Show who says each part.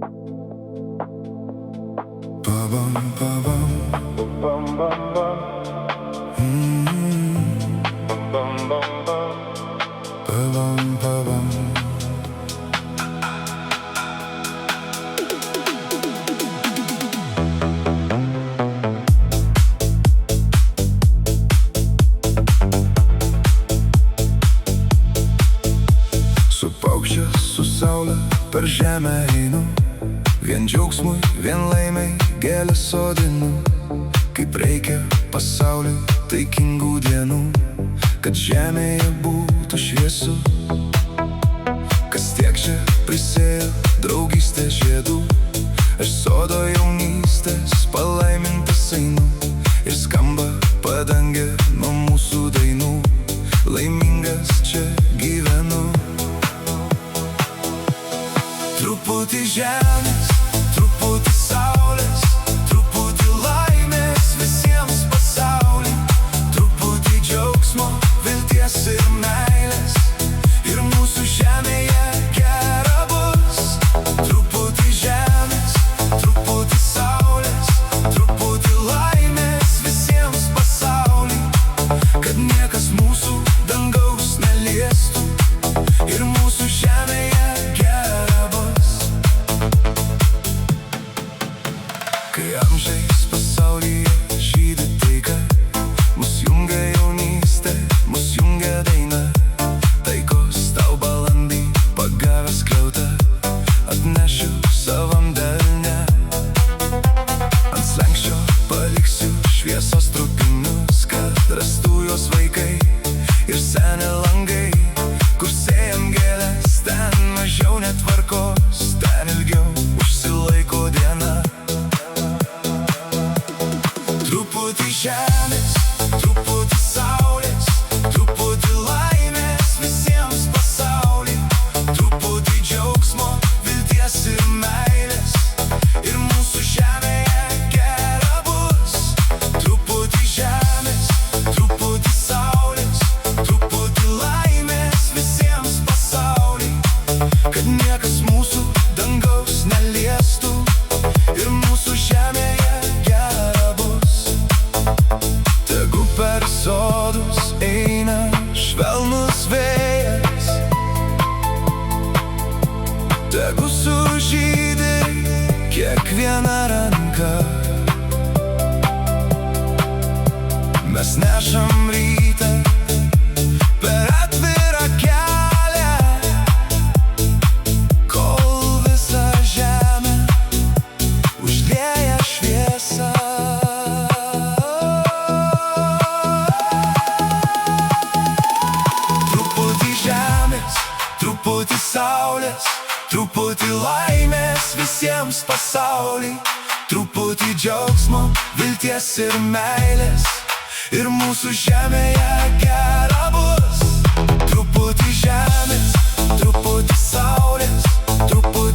Speaker 1: Ba-bam, ba-bam. Ba-bam, ba-bam. Su paukščiu, su saule per žemę einu, vien džiaugsmui, vien laimei gėlės sodinu. Kaip reikia pasauliui taikingų dienų, kad žemėje būtų šviesu. Kas tiek čia prisėjo draugystės žiedų, aš sodo jaunystės palaimintas einu. Ir skamba padangė nuo mūsų dainų, laimingas čia gyvenu. Truputį žemės, truputį saulės, truputį laimės visiems pasauly, truputį džiaugsmo, vilties ir meilės, ir mūsų žemėje gera bus. Truputį žemės, truputį saulės, truputį laimės visiems pasauly, kad niekas mūsų dangaus neliestų, ir mūsų žemėje gera bus. Kai amžiais pasaulyje žydi taika, mus jungia jaunystė, mus jungia daina. Taikos tau balandį pagavęs skliautą, atnešiu savam delne. Ant slenksčio paliksiu šviesos trupinius, kad rastų jos vaikai ir seni langai. Kur sėjam gėles, ten mažiau netvarkos, ten ilgiau užsilaiko diena. Truputį žemės, truputį saulės, truputį laimės visiems pasauly, truputį džiaugsmo, vilties ir meilės, ir mūsų žemėje gera bus. Truputį žemės, truputį saulės, truputį laimės visiems pasauly, kad niekas mūsų dangaus neliestų, ir mūsų žemėje gera bus. Tegu per sodus eina švelnus vėjas, tegu sužydi kiekviena ranka. Mes nešam rytą per atvirą kelią, kol visą žemę užlieja šviesa. Truputį žemės, truputį saulės, truputį laimės visiems pasauly, truputį džiaugsmo, vilties ir meilės, ir mūsų žemėje gera bus. Truputį žemės, truputį saulės, truputį